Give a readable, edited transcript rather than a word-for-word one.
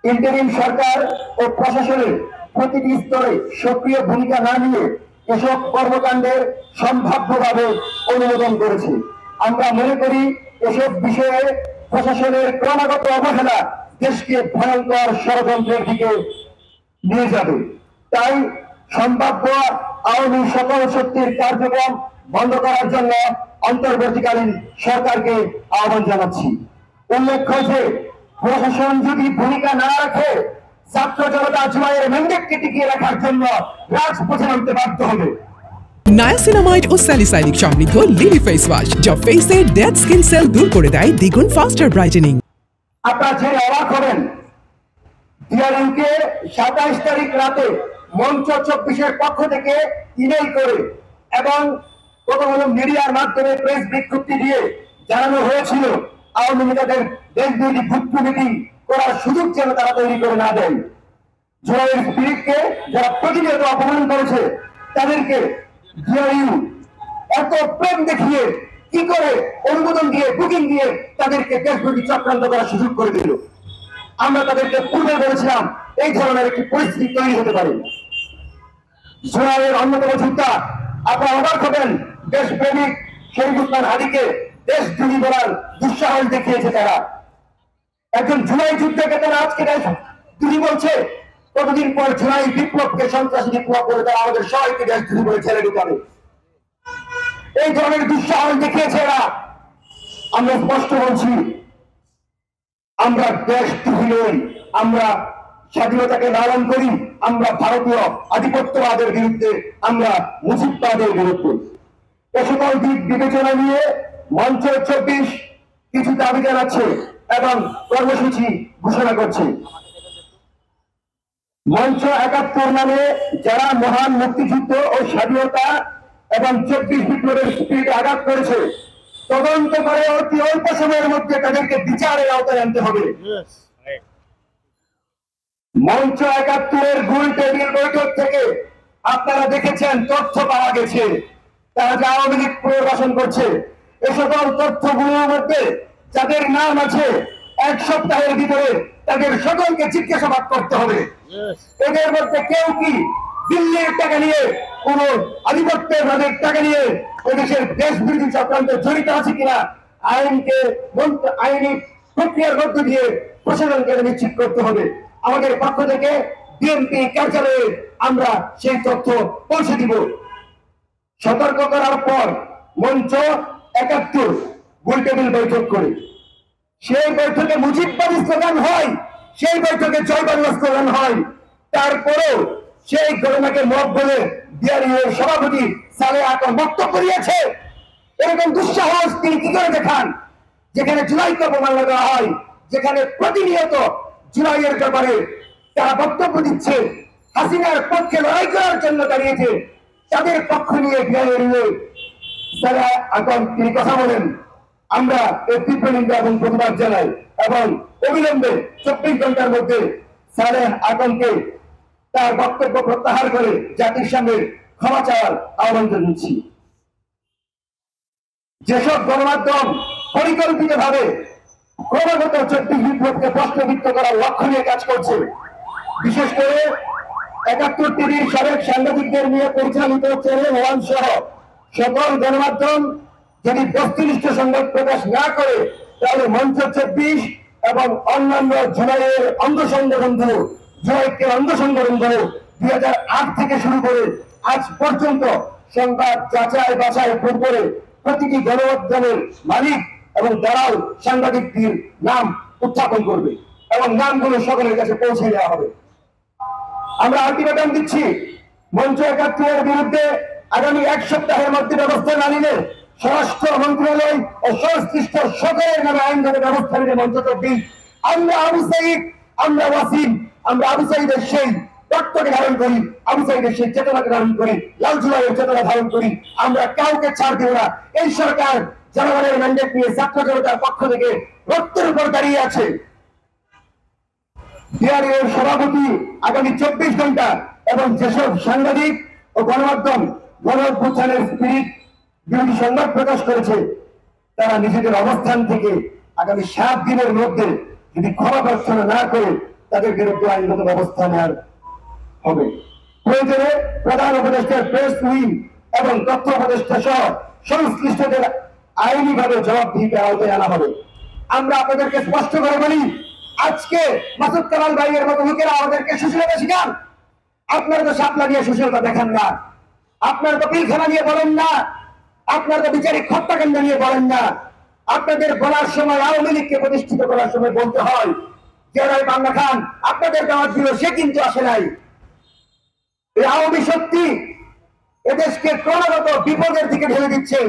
Interim সরকার ও প্রশাসনের প্রতিটি স্তরে সক্রিয় ভূমিকা না নিয়ে এসব কর্মকাণ্ডের সম্ভাব্যভাবে অনুমোদন করেছে। আমরা মনে করি এসব বিষয়ে প্রশাসনের ক্রমাগত অবহেলা দেশকে ভয়ঙ্কর ষড়যন্ত্রের দিকে নিয়ে যাবে। তাই সম্ভাব্য আওয়ামী সকল শক্তির কার্যক্রম বন্ধ করার জন্য অন্তর্বর্তীকালীন সরকারকে আহ্বান জানাচ্ছি। উল্লেখ্য যে প্রশাসন যদি ভূমিকা না রাখে ছাত্র জনতা জুলাইয়ের ম্যান্ডেটকে টিকিয়ে রাখার জন্য রাজপথে নামতে বাধ্য হবে। নায়াসিনামাইড ও স্যালিসাইলিক সমৃদ্ধ লিলি ফেস ওয়াশ যা ফেসের ডেড স্কিন সেল দূর করে দেয় দ্বিগুণ ফাস্টার ব্রাইটেনিং। আপনারা জেনে অবাক হবেন, ডিআরএমকে 27 তারিখ রাতে মঞ্চ 24-এর পক্ষ থেকে ইমেইল করে এবং কতগুলো মিডিয়ার মাধ্যমে প্রেস বিজ্ঞপ্তি দিয়ে জানানো হয়েছিল আওয়ামী লীগের দেশবিরোধী ভুক্ত মিটিং করার সুযোগ যেন তারা তৈরি করে না দেয়। জুলাইয়ের স্পিরিটকে যারা প্রতিনিয়ত অপমান করেছে তাদেরকে ডিআরইউ এত প্রেম দেখিয়ে কি করে অনুমোদন দিয়ে বুকিং দিয়ে তাদেরকে দেশবিরোধী চক্রান্ত করার সুযোগ করে দিল। আমরা তাদেরকে পূর্বে বলেছিলাম এই ধরনের একটি পরিস্থিতি তৈরি হতে পারে। জুলাইয়ের অন্যতম যোদ্ধা আপনারা অবাক হবেন, দেশপ্রেমিক শহীদ উসমান হাদিকে দেশদ্রোহী বলার দুঃসাহস দেখিয়েছে তারা। একজন জুলাই যুদ্ধকে তারা আজকে দেশদ্রোহী বলছে, কতদিন পর জুলাই বিপ্লবকে সন্ত্রাসী বিপ্লব করে তারা আমাদের সবাইকে দেশদ্রোহী বলে ছেড়ে দিতে হবে। এই ধরনের দুঃসাহস দেখিয়েছে এরা। আমরা স্পষ্ট বলছি, আমরা দেশদ্রোহী নই, আমরা স্বাধীনতাকে লালন করি, আমরা ভারতীয় আধিপত্যবাদের বিরুদ্ধে, আমরা মুজিববাদের বিরুদ্ধে। এ সকল দিক বিবেচনা নিয়ে মঞ্চ 24 কিছু দাবি জানাচ্ছে এবং কর্মসূচি ঘোষণা করছে। মঞ্চ 71 নামে যারা মহান মুক্তিযুদ্ধ ও স্বাধীনতা এবং 24 বিপ্লবের স্পিরিটে আঘাত করেছে, তদন্ত করে অতি অল্প সময়ের মধ্যে তাদেরকে বিচারের আওতায় আনতে হবে। মঞ্চ 71-এর গোল টেবিল বৈঠক থেকে আপনারা দেখেছেন তথ্য পাওয়া গেছে তারা যে আওয়ামী লীগ পুনর্বাসন করছে। এ সকল তথ্যগুলোর মধ্যে যাদের নাম আছে 1 সপ্তাহের ভিতরে তাদের সকলকে জিজ্ঞাসাবাদ করতে হবে। এদের মধ্যে কেউ কি দিল্লির টাকা নিয়ে কোন আধিপত্যের ভাবের টাকা নিয়ে এদেশের দেশ বিরোধী চক্রান্তে জড়িত আছে কিনা আইনি প্রক্রিয়ার মধ্য দিয়ে প্রশাসনকে নিশ্চিত করতে হবে। আমাদের পক্ষ থেকে বিএনপি কার্যালয়ে আমরা সেই তথ্য পৌঁছে দিব। সতর্ক করার পর মঞ্চ 71 গোলটেবিল বৈঠক করে সেই বৈঠকে মুজিববাদী স্লোগান হয়, সেই বৈঠকে জয় বাংলা স্লোগান হয়। তারপরেও সেই ঘটনাকে মত বলে ডিআরইউ সভাপতি সালেহ আকম বক্তব্য দিয়েছে। এরকম দুঃসাহস তিনি কি করে দেখান, যেখানে জুলাইকে অপমাননা করা হয়, যেখানে প্রতিনিয়ত জুলাইয়ের ব্যাপারে তারা বক্তব্য দিচ্ছে, হাসিনার পক্ষে লড়াই করার জন্য দাঁড়িয়েছে, তাদের পক্ষ নিয়ে ডিআরইউ সালেহ আকম তিনি কথা বলেন। আমরা এই তীব্র নিন্দা এবং প্রতিবাদ জানাই এবং অবিলম্বে 24 ঘন্টার মধ্যে সালেহ আকমকে তার বক্তব্য প্রত্যাহার করে জাতির সামনে ক্ষমা চাওয়ার আহ্বান জানাচ্ছি। যেসব গণমাধ্যম পরিকল্পিত ভাবে ক্রমাগত 24 বিপ্লবকে প্রশ্নবিদ্ধ করার লক্ষ্য নিয়ে কাজ করছে, বিশেষ করে 71 টিভির সাবেক সাংবাদিকদের নিয়ে পরিচালিত চ্যানেল ওয়ান সহ সকল গণমাধ্যম যদি বস্তুনিষ্ঠ সংবাদ প্রকাশ না করে, তাহলে মঞ্চ 24 এবং অন্যান্য জুলাইয়ের অঙ্গ সংগঠনগুলো, জুলাইকে অঙ্গ সংগঠনগুলো 2008 থেকে শুরু করে আজ পর্যন্ত সংবাদ যাচাই বাছাই করে প্রতিটি গণমাধ্যমের মালিক এবং দালাল সাংবাদিকদের নাম উত্থাপন করবে এবং নামগুলো সকলের কাছে পৌঁছে দেওয়া হবে। আমরা আলটিমেটাম দিচ্ছি, মঞ্চ 71-এর বিরুদ্ধে আগামী 1 সপ্তাহের মধ্যে ব্যবস্থা না নিলে স্বরাষ্ট্র মন্ত্রণালয় ও সংশ্লিষ্ট সকলের নামে আইনগত ব্যবস্থা নিতে মঞ্চ 24 আমরা আবু সাইদ, আমরা ওয়াসিম, আমরা আবু সাইদের সেই রক্তকে ধারণ করি, আবু সাইদের সেই চেতনাকে ধারণ করি, লাল জুলাইয়ের চেতনা ধারণ করি। আমরা কাউকে ছাড় দেব না। এই সরকার জনগণের ম্যান্ডেট নিয়ে ছাত্র জনতার পক্ষ থেকে রক্তের উপর দাঁড়িয়ে আছে। ডিআরইউর সভাপতি আগামী 24 ঘন্টা এবং যেসব সাংবাদিক ও গণমাধ্যম গণঅভ্যুত্থানের স্পিরিট বিরোধী সংবাদ প্রকাশ করেছে, তারা নিজেদের অবস্থান থেকে আগামী 7 দিনের মধ্যে যদি ক্ষমা প্রার্থনা না করে তাদের বিরুদ্ধে আইনগত ব্যবস্থা নেওয়ার হবে। প্রয়োজনে প্রধান উপদেষ্টার প্রেস উইং এবং তথ্য উপদেষ্টা সহ সংশ্লিষ্টদের আইনিভাবে জবাবদিহিতার আওতায় আনা হবে। আমরা আপনাদেরকে স্পষ্ট করে বলি, আজকে মাসুদ কামাল ভাইয়ের মতো লোকেরা আমাদেরকে সুশীলতা শিখান। আপনারা তো শাপলা নিয়ে সুশীলতা দেখান না, আপনারা তো পিলখানা নিয়ে বলেন না, আপনারা তো বিচারিক হত্যাকাণ্ড নিয়ে বলেন না। আপনাদের বলার সময় আওয়ামী লীগকে প্রতিষ্ঠিত করার সময় বলতে হয় জিয়াউর বাংলা খান আপনাদের দাওয়াত দিল, সে কিন্তু আসে নাই। এই আওয়ামী শক্তি এদেশকে ক্রমাগত বিপদের দিকে ঢেলে দিচ্ছে।